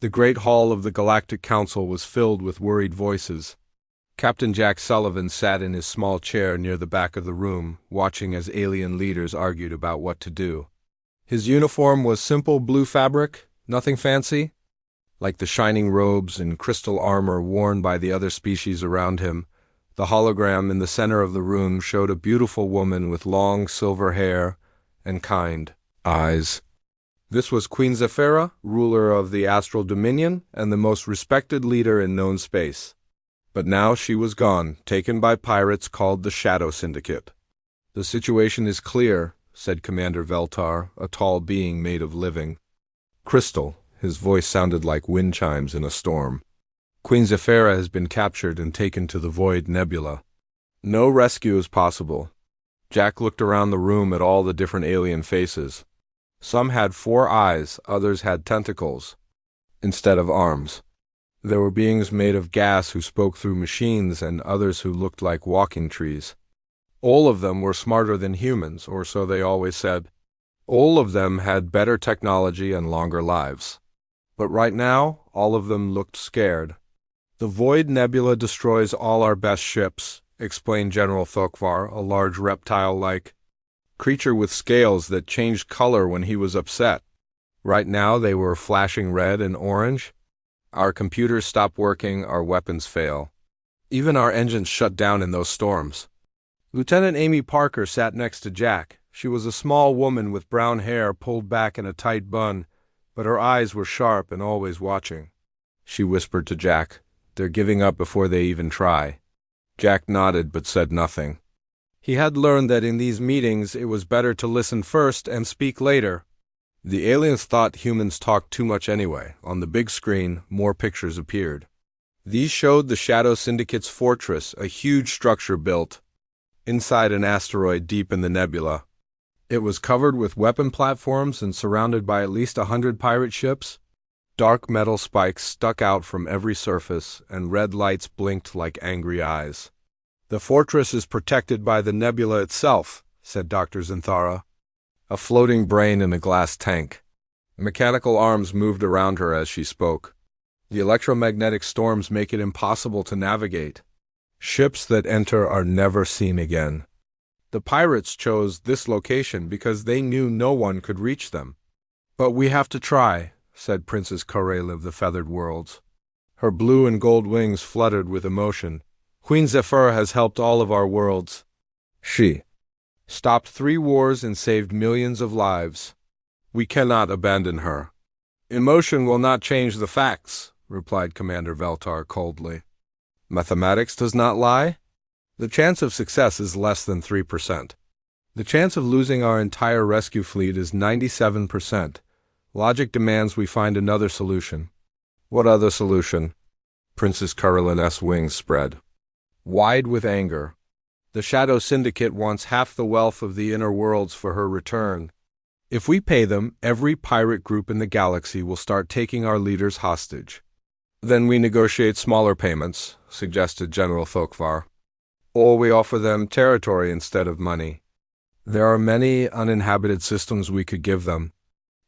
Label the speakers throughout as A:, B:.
A: The great hall of the Galactic Council was filled with worried voices. Captain Jack Sullivan sat in his small chair near the back of the room, watching as alien leaders argued about what to do. His uniform was simple blue fabric, nothing fancy. Like the shining robes and crystal armor worn by the other species around him, the hologram in the center of the room showed a beautiful woman with long silver hair and kind eyes. This was Queen Zephyra, ruler of the Astral Dominion and the most respected leader in known space. But now she was gone, taken by pirates called the Shadow Syndicate. "The situation is clear," said Commander Veltar, a tall being made of living crystal. His voice sounded like wind chimes in a storm. "Queen Zephyra has been captured and taken to the Void Nebula. No rescue is possible." Jack looked around the room at all the different alien faces. Some had 4 eyes, others had tentacles instead of arms. There were beings made of gas who spoke through machines and others who looked like walking trees. All of them were smarter than humans, or so they always said. All of them had better technology and longer lives. But right now, all of them looked scared. "The Void Nebula destroys all our best ships," explained General Thokvar, a large reptile-like creature with scales that changed color when he was upset. Right now they were flashing red and orange. "Our computers stop working, our weapons fail. Even our engines shut down in those storms." Lieutenant Amy Parker sat next to Jack. She was a small woman with brown hair pulled back in a tight bun, but her eyes were sharp and always watching. She whispered to Jack, "They're giving up before they even try." Jack nodded but said nothing. He had learned that in these meetings it was better to listen first and speak later. The aliens thought humans talked too much anyway. On the big screen, more pictures appeared. These showed the Shadow Syndicate's fortress, a huge structure built inside an asteroid deep in the nebula. It was covered with weapon platforms and surrounded by at least 100 pirate ships. Dark metal spikes stuck out from every surface, and red lights blinked like angry eyes. "The fortress is protected by the nebula itself," said Dr. Zinthara, a floating brain in a glass tank. Mechanical arms moved around her as she spoke. "The electromagnetic storms make it impossible to navigate. Ships that enter are never seen again. The pirates chose this location because they knew no one could reach them." "But we have to try," said Princess Karel of the Feathered Worlds. Her blue and gold wings fluttered with emotion. "Queen Zephyra has helped all of our worlds. She stopped 3 wars and saved millions of lives. We cannot abandon her." "Emotion will not change the facts," replied Commander Veltar coldly. "Mathematics does not lie? The chance of success is less than 3%. The chance of losing our entire rescue fleet is 97%. Logic demands we find another solution." "What other solution?" Princess Carolin's wings spread wide with anger. "The Shadow Syndicate wants half the wealth of the inner worlds for her return. If we pay them, every pirate group in the galaxy will start taking our leaders hostage." "Then we negotiate smaller payments," suggested General Thokvar. "Or we offer them territory instead of money. There are many uninhabited systems we could give them."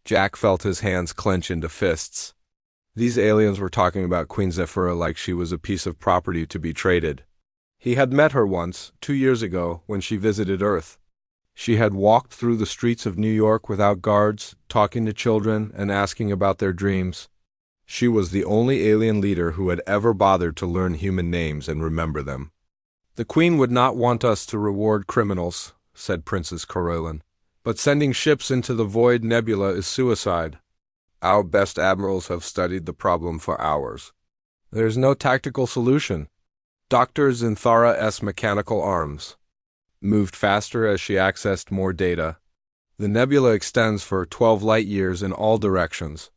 A: Jack felt his hands clench into fists. These aliens were talking about Queen Zephyra like she was a piece of property to be traded. He had met her once, 2 years ago, when she visited Earth. She had walked through the streets of New York without guards, talking to children and asking about their dreams. She was the only alien leader who had ever bothered to learn human names and remember them. "The Queen would not want us to reward criminals," said Princess Corellin, "but sending ships into the Void Nebula is suicide. Our best admirals have studied the problem for hours. There is no tactical solution." Dr. Zinthara's mechanical arms moved faster as she accessed more data. The nebula extends for 12 light-years in all directions.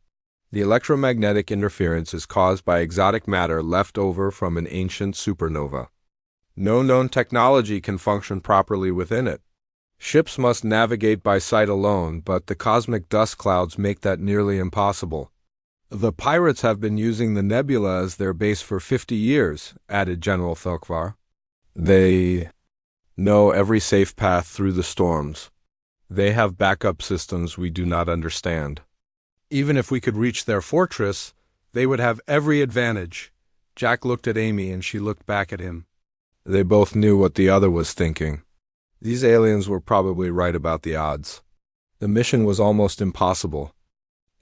A: The electromagnetic interference is caused by exotic matter left over from an ancient supernova. No known technology can function properly within it. Ships must navigate by sight alone, but the cosmic dust clouds make that nearly impossible. "The pirates have been using the nebula as their base for 50 years, added General Thokvar. "They know every safe path through the storms. They have backup systems we do not understand. Even if we could reach their fortress, They would have every advantage. Jack looked at Amy and she looked back at him. They both knew what the other was thinking. These aliens were probably right about the odds. The mission was almost impossible.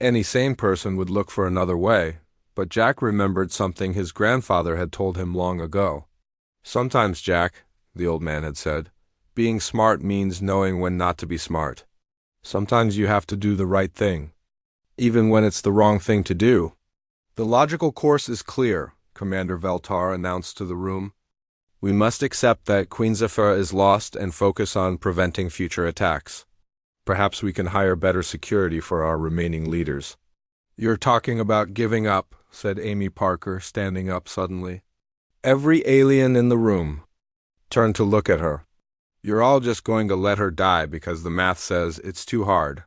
A: Any sane person would look for another way, but Jack remembered something his grandfather had told him long ago. Sometimes, Jack, the old man had said, being smart means knowing when not to be smart. Sometimes you have to do the right thing, even when it's the wrong thing to do. The logical course is clear, Commander Veltar announced to the room. We must accept that Queen Zephyra is lost and focus on preventing future attacks. Perhaps we can hire better security for our remaining leaders. You're talking about giving up, said Amy Parker, standing up suddenly. Every alien in the room turned to look at her. You're all just going to let her die because the math says it's too hard.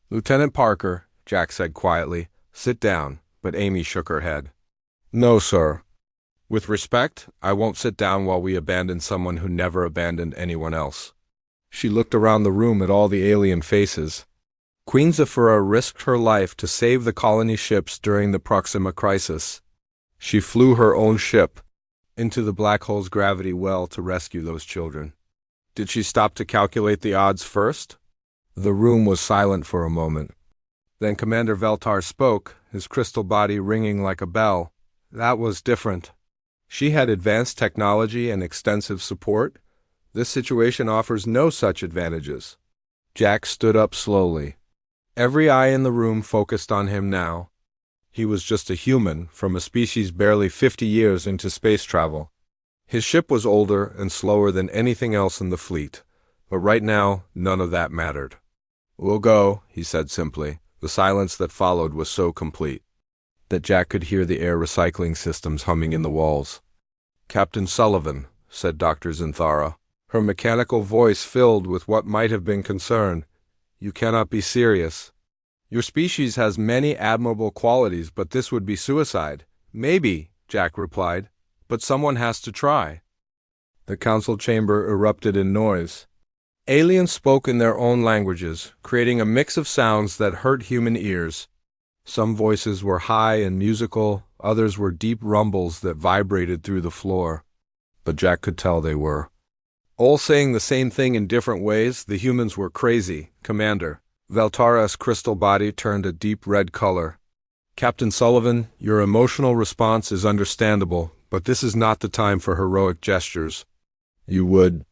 A: Lieutenant Parker, Jack said quietly, sit down, but Amy shook her head. No, sir. With respect, I won't sit down while we abandon someone who never abandoned anyone else. She looked around the room at all the alien faces. Queen Zephyra risked her life to save the colony ships during the Proxima crisis. She flew her own ship into the black hole's gravity well to rescue those children. Did she stop to calculate the odds first? The room was silent for a moment. Then Commander Veltar spoke, his crystal body ringing like a bell. That was different. She had advanced technology and extensive support. This situation offers no such advantages. Jack stood up slowly. Every eye in the room focused on him now. He was just a human from a species barely 50 years into space travel. His ship was older and slower than anything else in the fleet, but right now, none of that mattered. We'll go, he said simply. The silence that followed was so complete that Jack could hear the air recycling systems humming in the walls. Captain Sullivan, said Dr. Zinthara, her mechanical voice filled with what might have been concern. You cannot be serious. Your species has many admirable qualities, but this would be suicide. Maybe, Jack replied, but someone has to try. The council chamber erupted in noise. Aliens spoke in their own languages, creating a mix of sounds that hurt human ears. Some voices were high and musical, others were deep rumbles that vibrated through the floor. But Jack could tell they were all saying the same thing in different ways. The humans were crazy, Commander. Veltara's crystal body turned a deep red color. Captain Sullivan, your emotional response is understandable, but this is not the time for heroic gestures. You would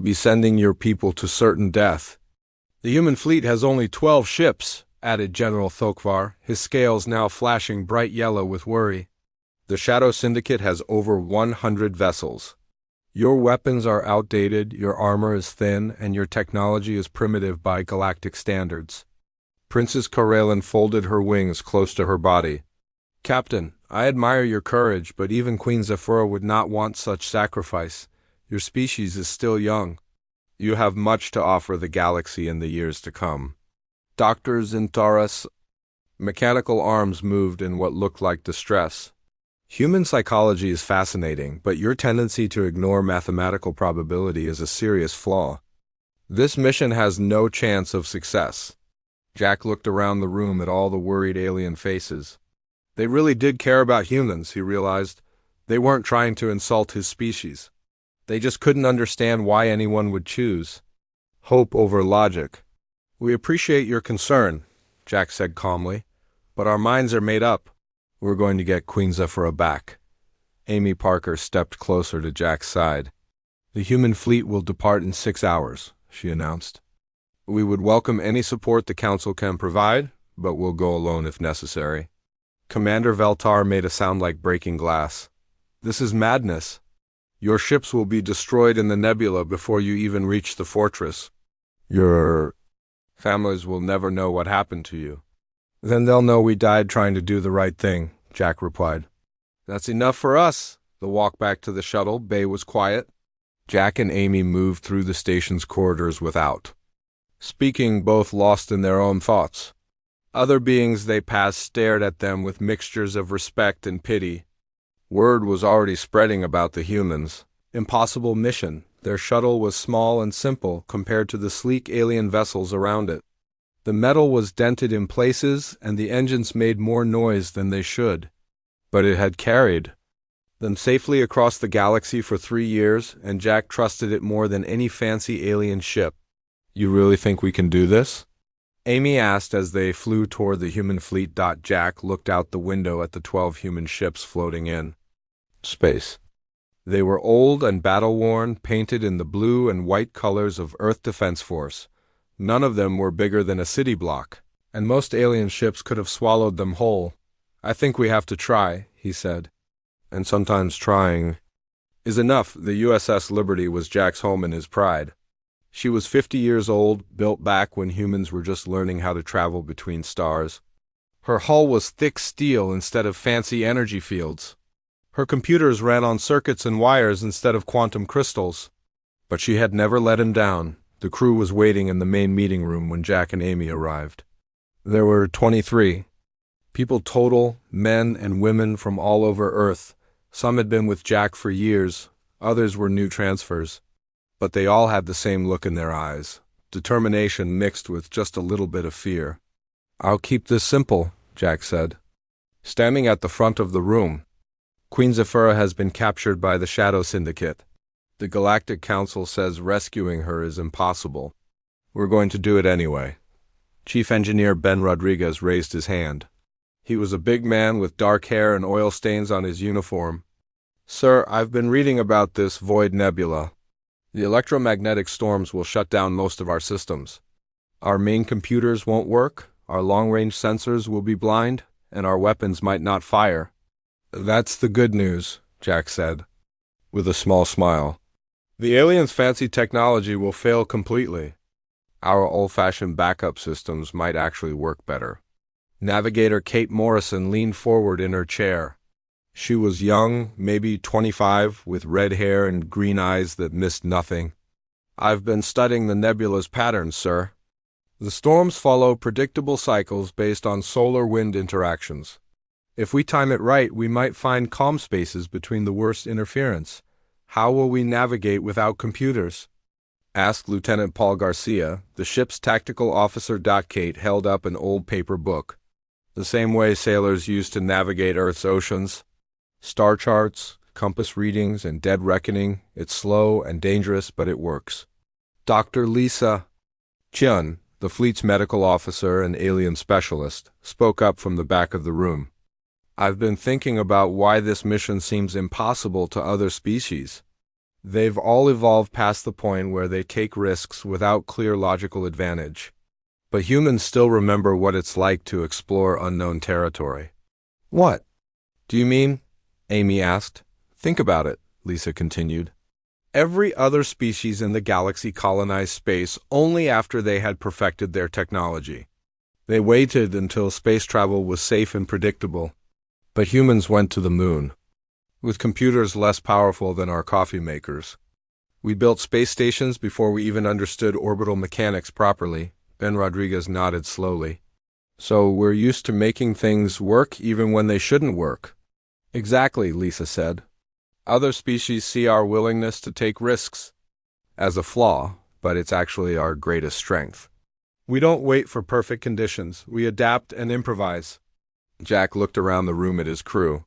A: be sending your people to certain death. The human fleet has only 12 ships, added General Thokvar, his scales now flashing bright yellow with worry. The Shadow Syndicate has over 100 vessels. Your weapons are outdated, your armor is thin, and your technology is primitive by galactic standards. Princess Karelin folded her wings close to her body. Captain, I admire your courage, but even Queen Zephyra would not want such sacrifice. Your species is still young. You have much to offer the galaxy in the years to come. Dr. Zinthara's mechanical arms moved in what looked like distress. Human psychology is fascinating, but your tendency to ignore mathematical probability is a serious flaw. This mission has no chance of success. Jack looked around the room at all the worried alien faces. They really did care about humans, he realized. They weren't trying to insult his species. They just couldn't understand why anyone would choose hope over logic. We appreciate your concern, Jack said calmly, but our minds are made up. We're going to get Queen Zephyra back. Amy Parker stepped closer to Jack's side. The human fleet will depart in 6 hours, she announced. We would welcome any support the Council can provide, but we'll go alone if necessary. Commander Veltar made a sound like breaking glass. This is madness. Your ships will be destroyed in the nebula before you even reach the fortress. Your families will never know what happened to you. Then they'll know we died trying to do the right thing, Jack replied. That's enough for us. The walk back to the shuttle bay was quiet. Jack and Amy moved through the station's corridors without speaking, both lost in their own thoughts. Other beings they passed stared at them with mixtures of respect and pity. Word was already spreading about the humans. Impossible mission. Their shuttle was small and simple compared to the sleek alien vessels around it. The metal was dented in places, and the engines made more noise than they should. But it had carried them safely across the galaxy for 3 years, and Jack trusted it more than any fancy alien ship. "You really think we can do this?" Amy asked as they flew toward the human fleet. Jack looked out the window at the 12 human ships floating in space. They were old and battle-worn, painted in the blue and white colors of Earth Defense Force. None of them were bigger than a city block, and most alien ships could have swallowed them whole. "I think we have to try," he said. "And sometimes trying is enough." The USS Liberty was Jack's home and his pride. She was 50 years old, built back when humans were just learning how to travel between stars. Her hull was thick steel instead of fancy energy fields. Her computers ran on circuits and wires instead of quantum crystals. But she had never let him down. The crew was waiting in the main meeting room when Jack and Amy arrived. There were 23 people total, men and women from all over Earth. Some had been with Jack for years, others were new transfers. But they all had the same look in their eyes, determination mixed with just a little bit of fear. "I'll keep this simple," Jack said. Standing at the front of the room, "Queen Zephyra has been captured by the Shadow Syndicate. The Galactic Council says rescuing her is impossible. We're going to do it anyway." Chief Engineer Ben Rodriguez raised his hand. He was a big man with dark hair and oil stains on his uniform. "Sir, I've been reading about this Void Nebula. The electromagnetic storms will shut down most of our systems. Our main computers won't work, our long-range sensors will be blind, and our weapons might not fire." "That's the good news," Jack said, with a small smile. "The aliens' fancy technology will fail completely. Our old-fashioned backup systems might actually work better." Navigator Kate Morrison leaned forward in her chair. She was young, maybe 25, with red hair and green eyes that missed nothing. "I've been studying the nebula's patterns, sir. The storms follow predictable cycles based on solar-wind interactions. If we time it right, we might find calm spaces between the worst interference. How will we navigate without computers?" asked Lieutenant Paul Garcia, the ship's tactical officer. Kate held up an old paper book. "The same way sailors used to navigate Earth's oceans. Star charts, compass readings, and dead reckoning. It's slow and dangerous, but it works." Dr. Lisa Chun, the fleet's medical officer and alien specialist, spoke up from the back of the room. "I've been thinking about why this mission seems impossible to other species. They've all evolved past the point where they take risks without clear logical advantage. But humans still remember what it's like to explore unknown territory." "What do you mean?" Amy asked. "Think about it," Lisa continued. "Every other species in the galaxy colonized space only after they had perfected their technology. They waited until space travel was safe and predictable. But humans went to the moon, with computers less powerful than our coffee makers. We built space stations before we even understood orbital mechanics properly." Ben Rodriguez nodded slowly. "So we're used to making things work even when they shouldn't work." "Exactly," Lisa said. "Other species see our willingness to take risks as a flaw, but it's actually our greatest strength. We don't wait for perfect conditions. We adapt and improvise." Jack looked around the room at his crew.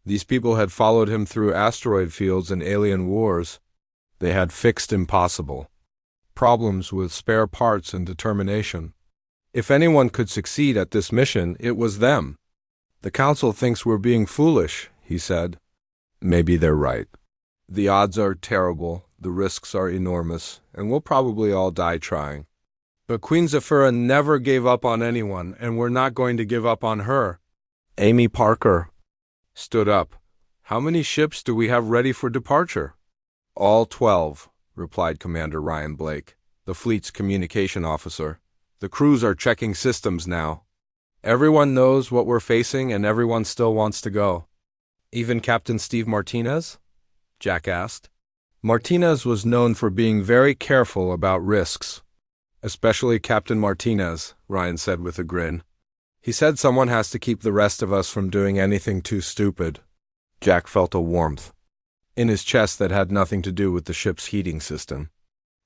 A: These people had followed him through asteroid fields and alien wars. They had fixed impossible problems with spare parts and determination. If anyone could succeed at this mission, it was them. "The Council thinks we're being foolish," he said. "Maybe they're right. The odds are terrible, the risks are enormous, and we'll probably all die trying. But Queen Zephyra never gave up on anyone, and we're not going to give up on her." Amy Parker stood up. "How many ships do we have ready for departure?" "All 12, replied Commander Ryan Blake, the fleet's communication officer. "The crews are checking systems now. Everyone knows what we're facing, and everyone still wants to go." "Even Captain Steve Martinez?" Jack asked. Martinez was known for being very careful about risks. "Especially Captain Martinez," Ryan said with a grin. "He said someone has to keep the rest of us from doing anything too stupid." Jack felt a warmth in his chest that had nothing to do with the ship's heating system.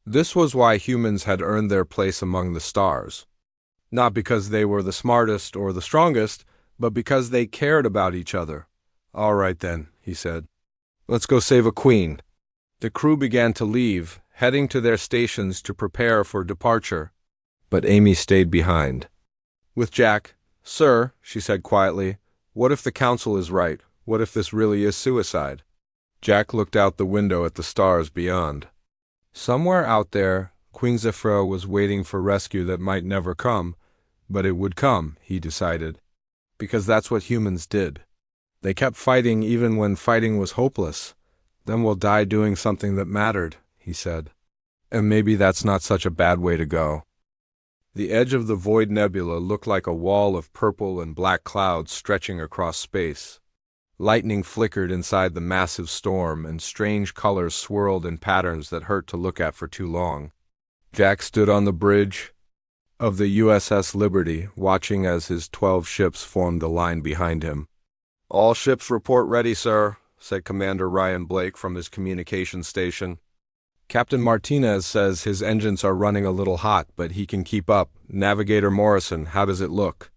A: This was why humans had earned their place among the stars. Not because they were the smartest or the strongest, but because they cared about each other. "All right then," he said. "Let's go save a queen." The crew began to leave, heading to their stations to prepare for departure. But Amy stayed behind. With Jack. "Sir," she said quietly, "what if the council is right? What if this really is suicide?" Jack looked out the window at the stars beyond. Somewhere out there, Queen Zephyra was waiting for rescue that might never come, but it would come, he decided. Because that's what humans did. They kept fighting even when fighting was hopeless. "Then we'll die doing something that mattered," he said. "And maybe that's not such a bad way to go." The edge of the Void Nebula looked like a wall of purple and black clouds stretching across space. Lightning flickered inside the massive storm, and strange colors swirled in patterns that hurt to look at for too long. Jack stood on the bridge of the USS Liberty, watching as his 12 ships formed the line behind him. "All ships report ready, sir," said Commander Ryan Blake from his communication station. "Captain Martinez says his engines are running a little hot, but he can keep up. Navigator Morrison, how does it look?"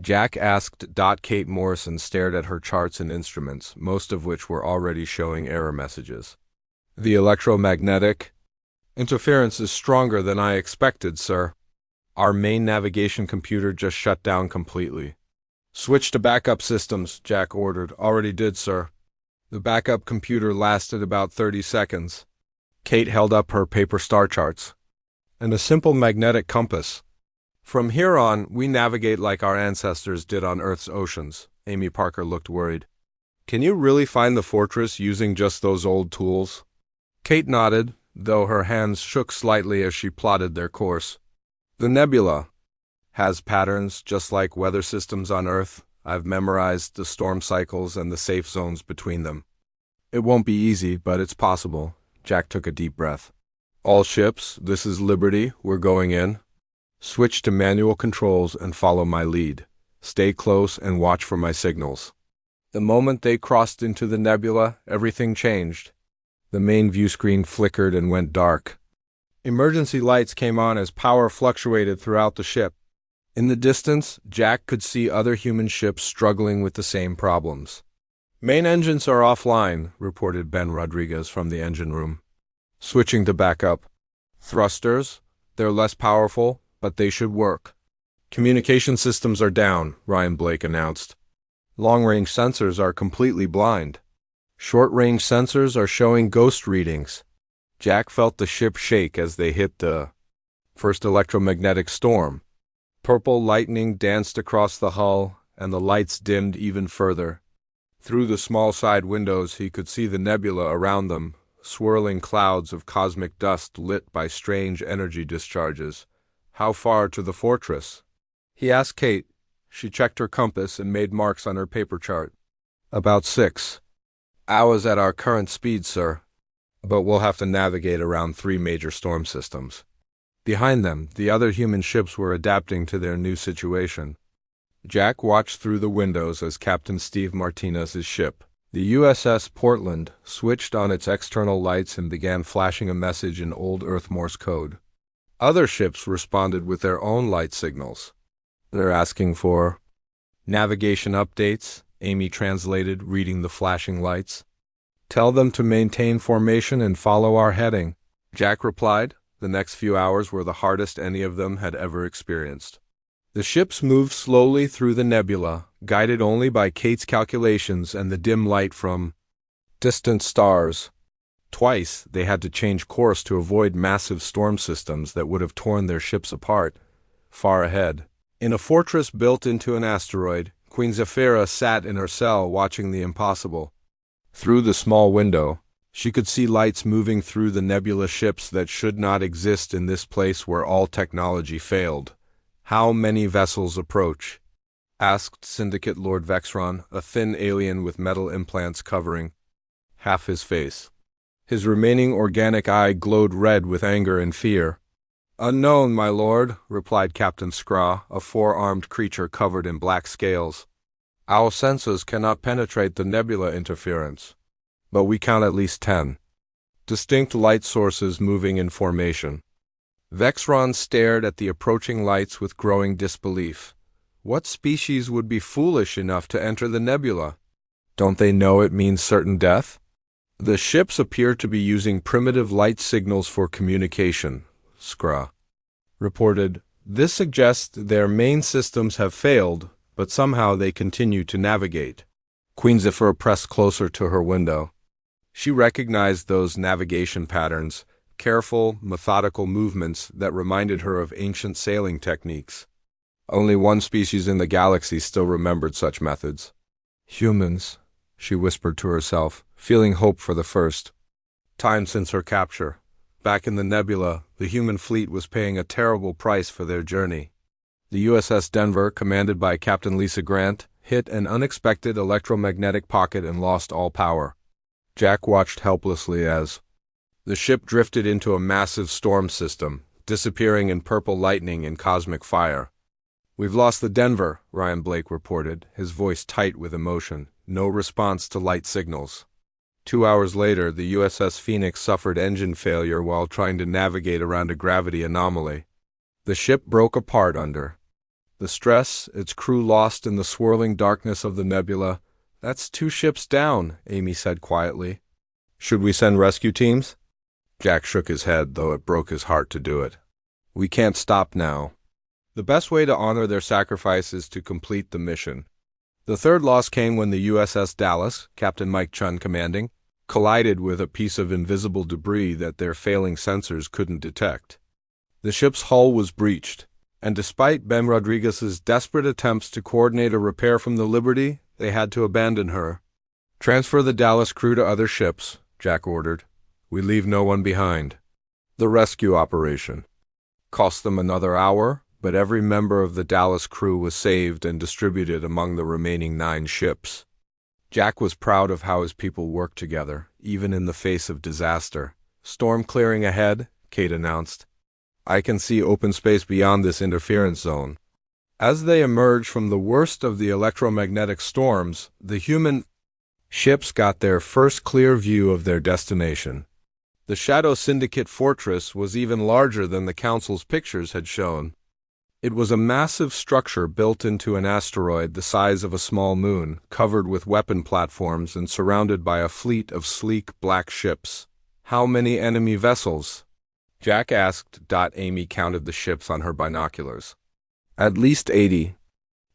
A: Jack asked. Kate Morrison stared at her charts and instruments, most of which were already showing error messages. "The electromagnetic interference is stronger than I expected, sir. Our main navigation computer just shut down completely." "Switch to backup systems," Jack ordered. "Already did, sir." The backup computer lasted about 30 seconds. Kate held up her paper star charts and a simple magnetic compass. "From here on, we navigate like our ancestors did on Earth's oceans." Amy Parker looked worried. "Can you really find the fortress using just those old tools?" Kate nodded, though her hands shook slightly as she plotted their course. "The nebula has patterns just like weather systems on Earth. I've memorized the storm cycles and the safe zones between them. It won't be easy, but it's possible." Jack took a deep breath. "All ships, this is Liberty. We're going in. Switch to manual controls and follow my lead. Stay close and watch for my signals." The moment they crossed into the nebula, everything changed. The main view screen flickered and went dark. Emergency lights came on as power fluctuated throughout the ship. In the distance, Jack could see other human ships struggling with the same problems. "Main engines are offline," reported Ben Rodriguez from the engine room. "Switching to backup. Thrusters, they're less powerful, but they should work." "Communication systems are down," Ryan Blake announced. "Long-range sensors are completely blind. Short-range sensors are showing ghost readings." Jack felt the ship shake as they hit the first electromagnetic storm. Purple lightning danced across the hull, and the lights dimmed even further. Through the small side windows he could see the nebula around them, swirling clouds of cosmic dust lit by strange energy discharges. "How far to the fortress?" he asked Kate. She checked her compass and made marks on her paper chart. "About 6 hours at our current speed, sir. But we'll have to navigate around 3 major storm systems." Behind them, the other human ships were adapting to their new situation. Jack watched through the windows as Captain Steve Martinez's ship, the USS Portland, switched on its external lights and began flashing a message in Old Earth Morse code. Other ships responded with their own light signals. "They're asking for navigation updates," Amy translated, reading the flashing lights. "Tell them to maintain formation and follow our heading," Jack replied. The next few hours were the hardest any of them had ever experienced. The ships moved slowly through the nebula, guided only by Kate's calculations and the dim light from distant stars. Twice, they had to change course to avoid massive storm systems that would have torn their ships apart. Far ahead, in a fortress built into an asteroid, Queen Zephyra sat in her cell watching the impossible. Through the small window, she could see lights moving through the nebula ships that should not exist in this place where all technology failed. "How many vessels approach?" asked Syndicate Lord Vexron, a thin alien with metal implants covering half his face. His remaining organic eye glowed red with anger and fear. "Unknown, my lord," replied Captain Scraw, a 4-armed creature covered in black scales. "Our sensors cannot penetrate the nebula interference, but we count at least 10 distinct light sources moving in formation." Vexron stared at the approaching lights with growing disbelief. What species would be foolish enough to enter the nebula? Don't they know it means certain death? The ships appear to be using primitive light signals for communication, Skra reported. This suggests their main systems have failed, but somehow they continue to navigate. Queen Zephyr pressed closer to her window. She recognized those navigation patterns, careful, methodical movements that reminded her of ancient sailing techniques. Only one species in the galaxy still remembered such methods. Humans, she whispered to herself, feeling hope for the first time since her capture. Back in the nebula, the human fleet was paying a terrible price for their journey. The USS Denver, commanded by Captain Lisa Grant, hit an unexpected electromagnetic pocket and lost all power. Jack watched helplessly as the ship drifted into a massive storm system, disappearing in purple lightning and cosmic fire. "We've lost the Denver," Ryan Blake reported, his voice tight with emotion. No response to light signals. 2 hours later, the USS Phoenix suffered engine failure while trying to navigate around a gravity anomaly. The ship broke apart under the stress, its crew lost in the swirling darkness of the nebula. "That's 2 ships down," Amy said quietly. "Should we send rescue teams?" Jack shook his head, though it broke his heart to do it. "We can't stop now. The best way to honor their sacrifice is to complete the mission." The third loss came when the USS Dallas, Captain Mike Chun commanding, collided with a piece of invisible debris that their failing sensors couldn't detect. The ship's hull was breached, and despite Ben Rodriguez's desperate attempts to coordinate a repair from the Liberty, they had to abandon her. "Transfer the Dallas crew to other ships," Jack ordered. "We leave no one behind." The rescue operation cost them another hour, but every member of the Dallas crew was saved and distributed among the remaining 9 ships. Jack was proud of how his people worked together, even in the face of disaster. "Storm clearing ahead," Kate announced. "I can see open space beyond this interference zone." As they emerged from the worst of the electromagnetic storms, the human ships got their first clear view of their destination. The Shadow Syndicate fortress was even larger than the Council's pictures had shown. It was a massive structure built into an asteroid the size of a small moon, covered with weapon platforms and surrounded by a fleet of sleek black ships. "How many enemy vessels?" Jack asked. Amy counted the ships on her binoculars. "At least 80.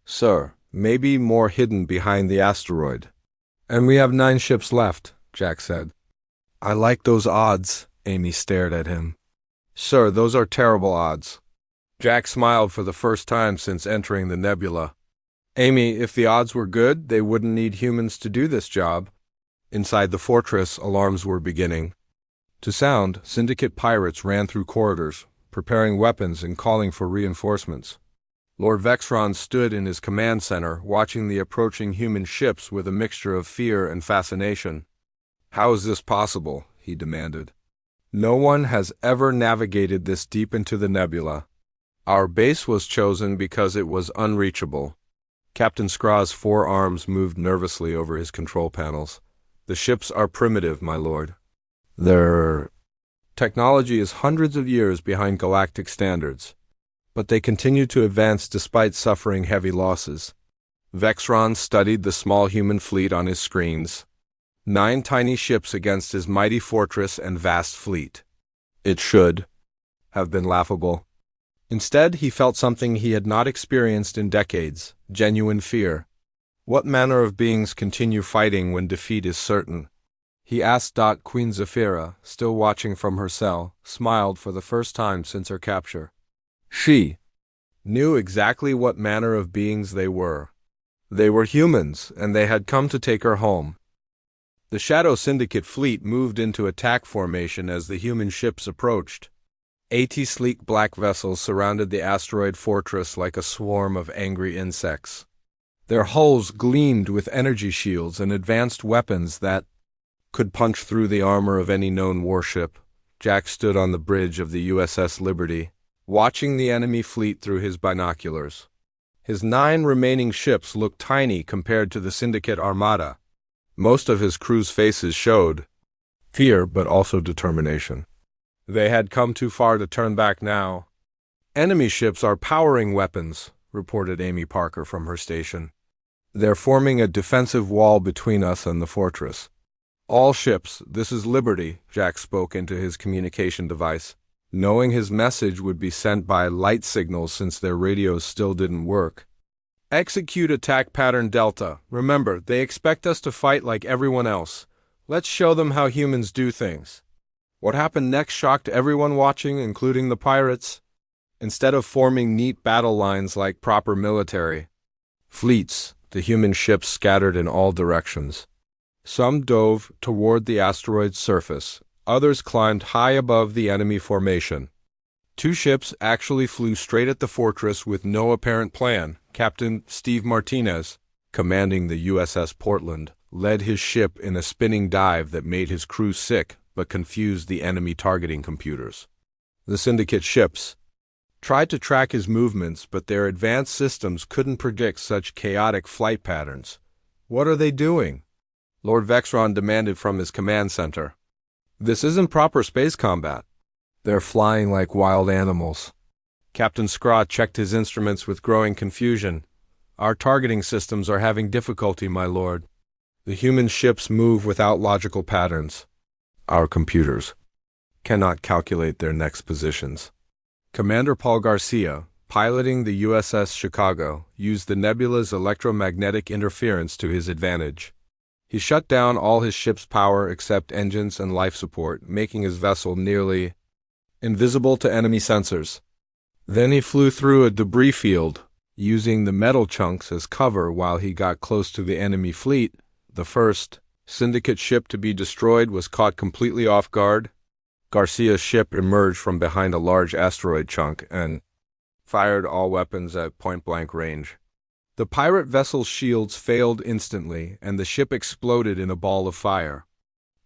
A: Sir, maybe more hidden behind the asteroid." "And we have 9 ships left," Jack said. "I like those odds." Amy stared at him. "Sir, those are terrible odds." Jack smiled for the first time since entering the nebula. "Amy, if the odds were good, they wouldn't need humans to do this job." Inside the fortress, alarms were beginning to sound. Syndicate pirates ran through corridors, preparing weapons and calling for reinforcements. Lord Vexron stood in his command center, watching the approaching human ships with a mixture of fear and fascination. "How is this possible?" he demanded. "No one has ever navigated this deep into the nebula. Our base was chosen because it was unreachable." Captain Skra's 4 arms moved nervously over his control panels. "The ships are primitive, my lord. Their technology is hundreds of years behind galactic standards, but they continue to advance despite suffering heavy losses." Vexron studied the small human fleet on his screens. 9 tiny ships against his mighty fortress and vast fleet. It should have been laughable. Instead, he felt something he had not experienced in decades: genuine fear. What manner of beings continue fighting when defeat is certain? He asked. Queen Zephyra, still watching from her cell, smiled for the first time since her capture. She knew exactly what manner of beings they were. They were humans, and they had come to take her home. The Shadow Syndicate fleet moved into attack formation as the human ships approached. 80 sleek black vessels surrounded the asteroid fortress like a swarm of angry insects. Their hulls gleamed with energy shields and advanced weapons that could punch through the armor of any known warship. Jack stood on the bridge of the USS Liberty, watching the enemy fleet through his binoculars. His 9 remaining ships looked tiny compared to the Syndicate armada. Most of his crew's faces showed fear but also determination. They had come too far to turn back now. Enemy ships are powering weapons, reported Amy Parker from her station. They're forming a defensive wall between us and the fortress. All ships, this is Liberty, Jack spoke into his communication device, knowing his message would be sent by light signals since their radios still didn't work. Execute attack pattern Delta. Remember, they expect us to fight like everyone else. Let's show them how humans do things. What happened next shocked everyone watching, including the pirates. Instead of forming neat battle lines like proper military fleets, the human ships scattered in all directions. Some dove toward the asteroid's surface, others climbed high above the enemy formation. 2 ships actually flew straight at the fortress with no apparent plan. Captain Steve Martinez, commanding the USS Portland, led his ship in a spinning dive that made his crew sick but confused the enemy targeting computers. The Syndicate ships tried to track his movements, but their advanced systems couldn't predict such chaotic flight patterns. What are they doing? Lord Vexron demanded from his command center. This isn't proper space combat. They're flying like wild animals. Captain Scraw checked his instruments with growing confusion. Our targeting systems are having difficulty, my lord. The human ships move without logical patterns. Our computers cannot calculate their next positions. Commander Paul Garcia, piloting the USS Chicago, used the nebula's electromagnetic interference to his advantage. He shut down all his ship's power except engines and life support, making his vessel nearly invisible to enemy sensors. Then he flew through a debris field, using the metal chunks as cover while he got close to the enemy fleet. The first Syndicate ship to be destroyed was caught completely off guard. Garcia's ship emerged from behind a large asteroid chunk and fired all weapons at point-blank range. The pirate vessel's shields failed instantly, and the ship exploded in a ball of fire.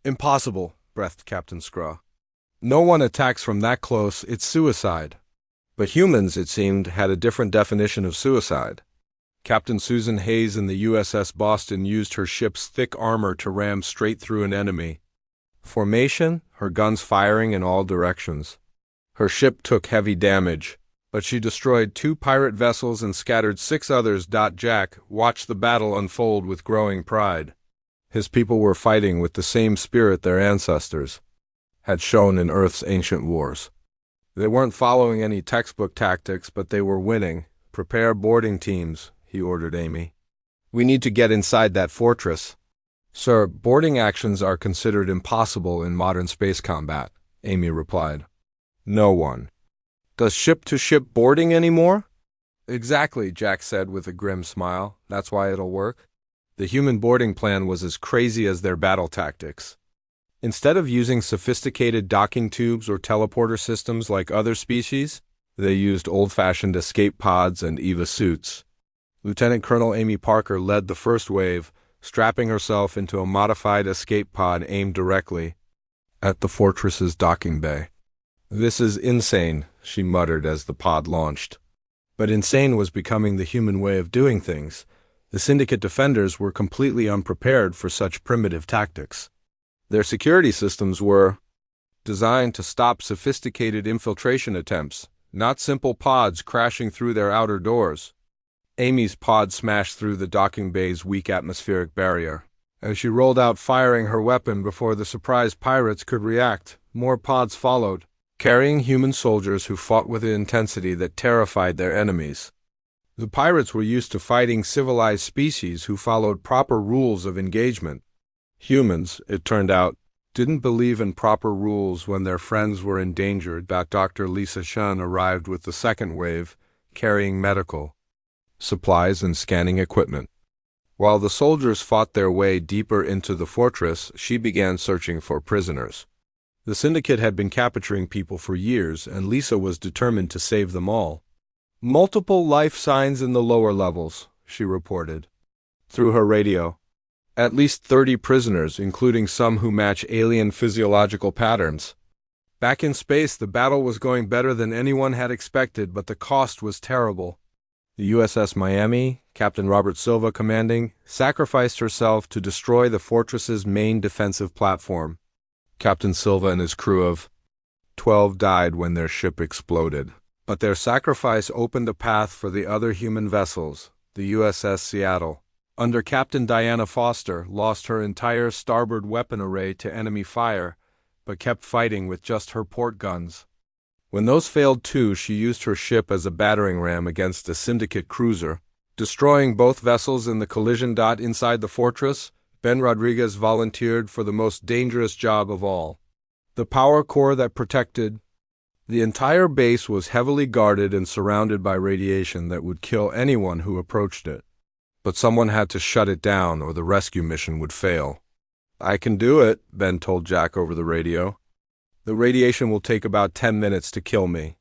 A: Impossible, breathed Captain Scraw. No one attacks from that close, it's suicide. But humans, it seemed, had a different definition of suicide. Captain Susan Hayes in the USS Boston used her ship's thick armor to ram straight through an enemy formation, her guns firing in all directions. Her ship took heavy damage, but she destroyed 2 pirate vessels and scattered 6 others. Jack watched the battle unfold with growing pride. His people were fighting with the same spirit their ancestors had shown in Earth's ancient wars. They weren't following any textbook tactics, but they were winning. Prepare boarding teams, he ordered Amy. We need to get inside that fortress. Sir, boarding actions are considered impossible in modern space combat, Amy replied. No one does ship-to-ship boarding anymore? Exactly, Jack said with a grim smile. That's why it'll work. The human boarding plan was as crazy as their battle tactics. Instead of using sophisticated docking tubes or teleporter systems like other species, they used old-fashioned escape pods and EVA suits. Lieutenant Colonel Amy Parker led the first wave, strapping herself into a modified escape pod aimed directly at the fortress's docking bay. This is insane, she muttered as the pod launched. But insane was becoming the human way of doing things. The Syndicate defenders were completely unprepared for such primitive tactics. Their security systems were designed to stop sophisticated infiltration attempts, not simple pods crashing through their outer doors. Amy's pod smashed through the docking bay's weak atmospheric barrier. As she rolled out firing her weapon before the surprised pirates could react, more pods followed, carrying human soldiers who fought with an intensity that terrified their enemies. The pirates were used to fighting civilized species who followed proper rules of engagement. Humans, it turned out, didn't believe in proper rules when their friends were endangered. Dr. Lisa Shun arrived with the second wave, carrying medical supplies and scanning equipment. While the soldiers fought their way deeper into the fortress, she began searching for prisoners. The Syndicate had been capturing people for years, and Lisa was determined to save them all. Multiple life signs in the lower levels, she reported through her radio. At least 30 prisoners, including some who match alien physiological patterns. Back in space, the battle was going better than anyone had expected, but the cost was terrible. The USS Miami, Captain Robert Silva commanding, sacrificed herself to destroy the fortress's main defensive platform. Captain Silva and his crew of 12 died when their ship exploded. But their sacrifice opened a path for the other human vessels. The USS Seattle, under Captain Diana Foster, lost her entire starboard weapon array to enemy fire, but kept fighting with just her port guns. When those failed too, she used her ship as a battering ram against a Syndicate cruiser, destroying both vessels in the collision. Inside the fortress, Ben Rodriguez volunteered for the most dangerous job of all. The power core that protected. The entire base was heavily guarded and surrounded by radiation that would kill anyone who approached it. But someone had to shut it down or the rescue mission would fail. "I can do it," Ben told Jack over the radio. "The radiation will take about 10 minutes to kill me.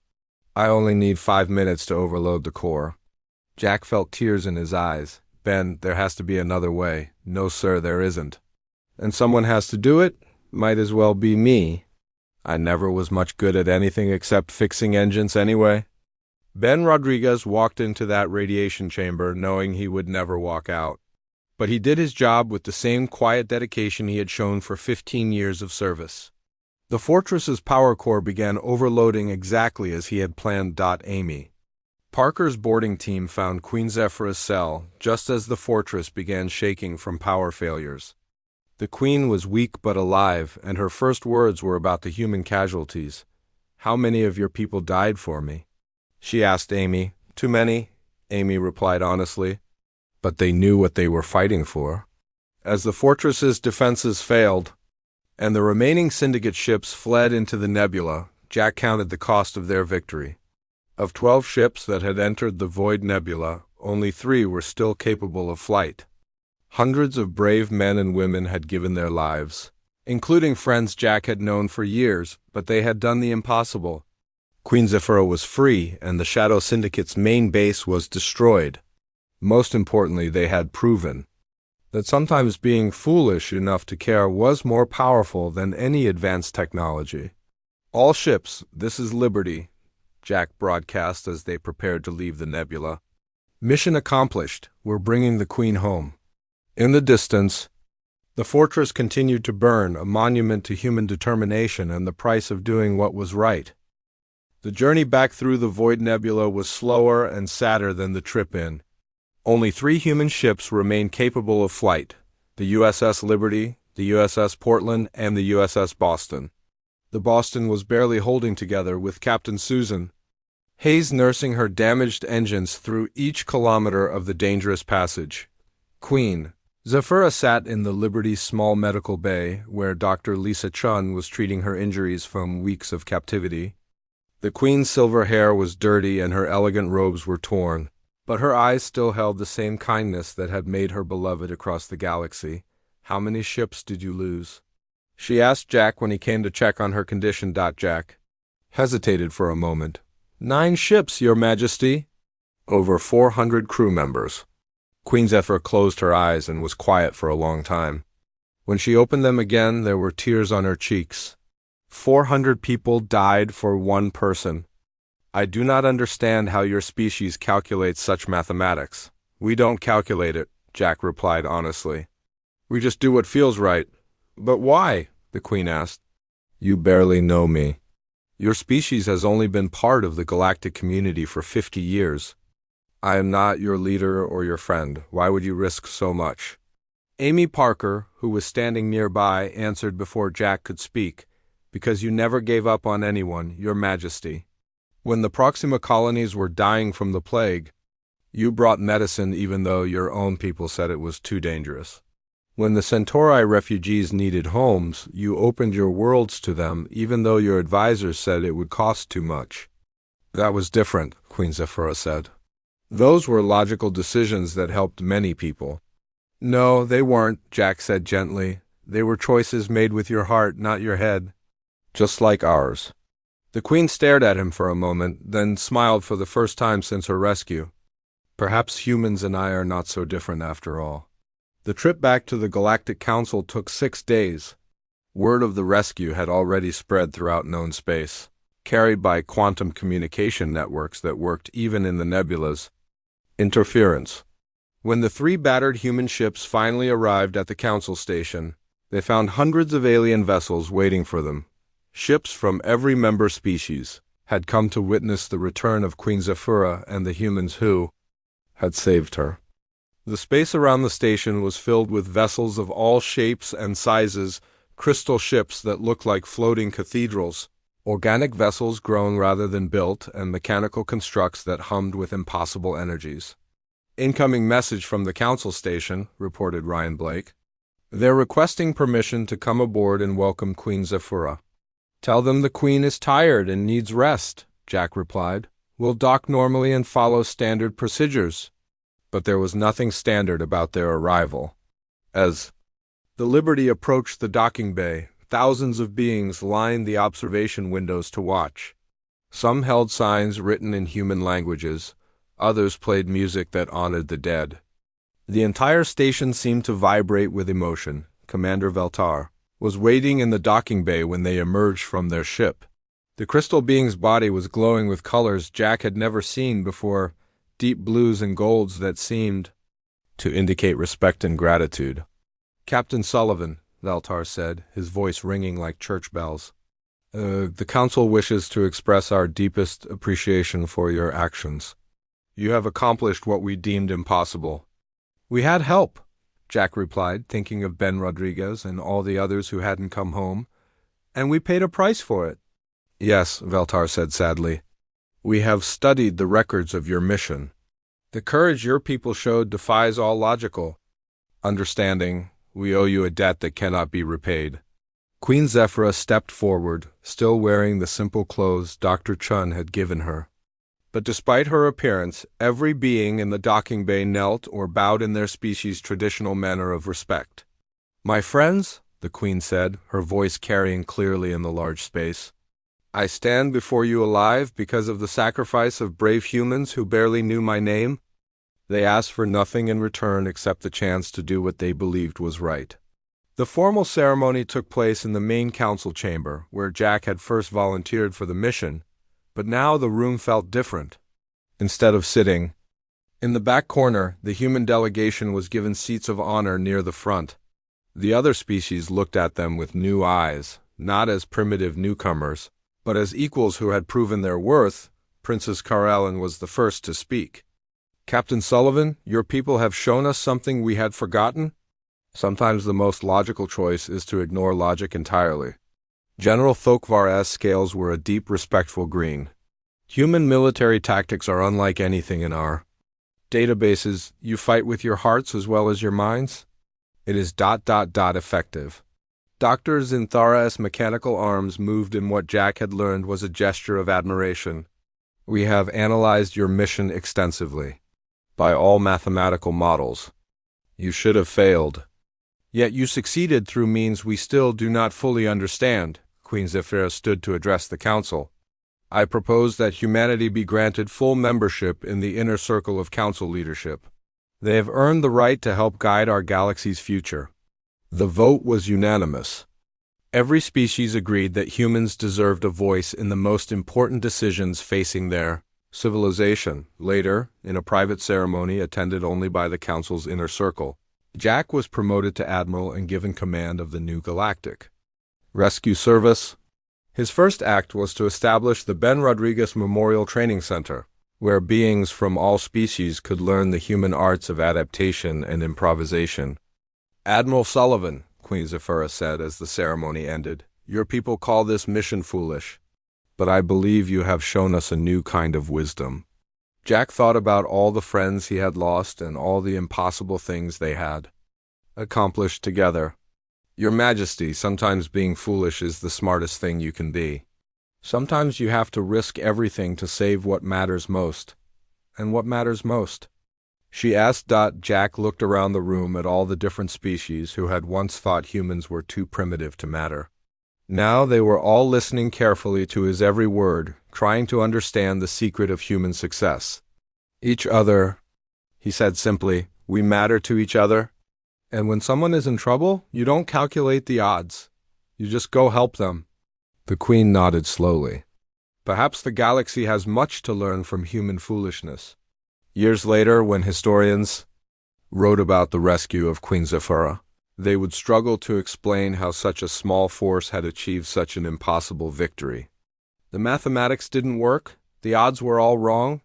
A: I only need 5 minutes to overload the core." Jack felt tears in his eyes. "Ben, there has to be another way." "No, sir, there isn't." "And someone has to do it? Might as well be me. I never was much good at anything except fixing engines anyway." Ben Rodriguez walked into that radiation chamber knowing he would never walk out. But he did his job with the same quiet dedication he had shown for 15 years of service. The fortress's power core began overloading exactly as he had planned. Amy Parker's boarding team found Queen Zephyra's cell just as the fortress began shaking from power failures. The Queen was weak but alive, and her first words were about the human casualties. "How many of your people died for me?" she asked Amy. "Too many," Amy replied honestly. But they knew what they were fighting for. As the fortress's defenses failed, and the remaining Syndicate ships fled into the nebula, Jack counted the cost of their victory. Of 12 ships that had entered the Void Nebula, only 3 were still capable of flight. Hundreds of brave men and women had given their lives, including friends Jack had known for years, but they had done the impossible. Queen Zephyra was free, and the Shadow Syndicate's main base was destroyed. Most importantly, they had proven that sometimes being foolish enough to care was more powerful than any advanced technology. "All ships, this is Liberty," Jack broadcast as they prepared to leave the nebula. "Mission accomplished. We're bringing the Queen home." In the distance, the fortress continued to burn, a monument to human determination and the price of doing what was right. The journey back through the Void Nebula was slower and sadder than the trip in. Only 3 human ships remained capable of flight: the USS Liberty, the USS Portland, and the USS Boston. The Boston was barely holding together, with Captain Susan Hayes nursing her damaged engines through each kilometer of the dangerous passage. Queen Zephyra sat in the Liberty's small medical bay, where Dr. Lisa Chun was treating her injuries from weeks of captivity. The Queen's silver hair was dirty and her elegant robes were torn, but her eyes still held the same kindness that had made her beloved across the galaxy. "How many ships did you lose?" she asked Jack when he came to check on her condition. Jack hesitated for a moment. "9 ships, Your Majesty." "Over 400 crew members." Queen Zephyr closed her eyes and was quiet for a long time. When she opened them again, there were tears on her cheeks. 400 people died for 1 person. "I do not understand how your species calculates such mathematics." "We don't calculate it," Jack replied honestly. "We just do what feels right." "But why?" the Queen asked. "You barely know me. Your species has only been part of the galactic community for 50 years. I am not your leader or your friend. Why would you risk so much?" Amy Parker, who was standing nearby, answered before Jack could speak. "Because you never gave up on anyone, Your Majesty. When the Proxima colonies were dying from the plague, you brought medicine even though your own people said it was too dangerous. When the Centauri refugees needed homes, you opened your worlds to them even though your advisors said it would cost too much." "That was different," Queen Zephyra said. "Those were logical decisions that helped many people." "No, they weren't," Jack said gently. "They were choices made with your heart, not your head." "Just like ours." The Queen stared at him for a moment, then smiled for the first time since her rescue. "Perhaps humans and I are not so different after all." The trip back to the Galactic Council took 6 days. Word of the rescue had already spread throughout known space, carried by quantum communication networks that worked even in the nebulas. Interference. When the 3 battered human ships finally arrived at the Council station, they found hundreds of alien vessels waiting for them. Ships from every member species had come to witness the return of Queen Zephyra and the humans who had saved her. The space around the station was filled with vessels of all shapes and sizes, crystal ships that looked like floating cathedrals, organic vessels grown rather than built, and mechanical constructs that hummed with impossible energies. "Incoming message from the council station," reported Ryan Blake. "They're requesting permission to come aboard and welcome Queen Zephyra." "Tell them the Queen is tired and needs rest," Jack replied. "We'll dock normally and follow standard procedures." But there was nothing standard about their arrival. As the Liberty approached the docking bay, thousands of beings lined the observation windows to watch. Some held signs written in human languages, others played music that honored the dead. The entire station seemed to vibrate with emotion. Commander Veltar was waiting in the docking bay when they emerged from their ship. The crystal being's body was glowing with colors Jack had never seen before, deep blues and golds that seemed to indicate respect and gratitude. "Captain Sullivan," Veltar said, his voice ringing like church bells. The Council wishes to express our deepest appreciation for your actions. You have accomplished what we deemed impossible." "We had help," Jack replied, thinking of Ben Rodriguez and all the others who hadn't come home, "and we paid a price for it." "Yes," Veltar said sadly. "We have studied the records of your mission. The courage your people showed defies all logical understanding. We owe you a debt that cannot be repaid." Queen Zephyra stepped forward, still wearing the simple clothes Dr. Chun had given her. But despite her appearance, every being in the docking bay knelt or bowed in their species' traditional manner of respect. "My friends," the Queen said, her voice carrying clearly in the large space, "I stand before you alive because of the sacrifice of brave humans who barely knew my name." They asked for nothing in return except the chance to do what they believed was right. The formal ceremony took place in the main council chamber, where Jack had first volunteered for the mission, but now the room felt different. Instead of sitting in the back corner, the human delegation was given seats of honor near the front. The other species looked at them with new eyes, not as primitive newcomers, but as equals who had proven their worth. Princess Karellen was the first to speak. "Captain Sullivan, your people have shown us something we had forgotten. Sometimes the most logical choice is to ignore logic entirely." General Thokvar's scales were a deep, respectful green. "Human military tactics are unlike anything in our databases. You fight with your hearts as well as your minds. It is ... effective." Dr. Zinthara's mechanical arms moved in what Jack had learned was a gesture of admiration. "We have analyzed your mission extensively. By all mathematical models, you should have failed. Yet you succeeded through means we still do not fully understand." Queen Zephyra stood to address the council. "I propose that humanity be granted full membership in the inner circle of council leadership. They have earned the right to help guide our galaxy's future." The vote was unanimous. Every species agreed that humans deserved a voice in the most important decisions facing their civilization. Later, in a private ceremony attended only by the council's inner circle, Jack was promoted to admiral and given command of the new Galactic Rescue Service. His first act was to establish the Ben Rodriguez Memorial Training Center, where beings from all species could learn the human arts of adaptation and improvisation. "Admiral Sullivan," Queen Zephyra said as the ceremony ended, "your people call this mission foolish, but I believe you have shown us a new kind of wisdom." Jack thought about all the friends he had lost and all the impossible things they had accomplished together. "Your Majesty, sometimes being foolish is the smartest thing you can be. Sometimes you have to risk everything to save what matters most." "And what matters most?" she asked. Jack looked around the room at all the different species who had once thought humans were too primitive to matter. Now they were all listening carefully to his every word, trying to understand the secret of human success. "Each other," he said simply. "We matter to each other. And when someone is in trouble, you don't calculate the odds. You just go help them." The Queen nodded slowly. "Perhaps the galaxy has much to learn from human foolishness." Years later, when historians wrote about the rescue of Queen Zephyra, They would struggle to explain how such a small force had achieved such an impossible victory. The mathematics didn't work, the odds were all wrong.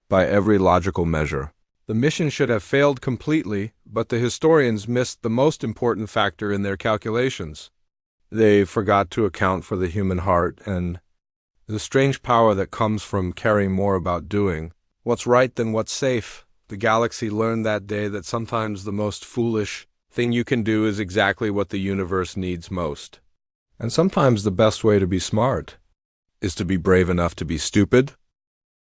A: By every logical measure, the mission should have failed completely, but the historians missed the most important factor in their calculations. They forgot to account for the human heart and the strange power that comes from caring more about doing what's right than what's safe. The galaxy learned that day that sometimes the most foolish thing you can do is exactly what the universe needs most. And sometimes the best way to be smart is to be brave enough to be stupid.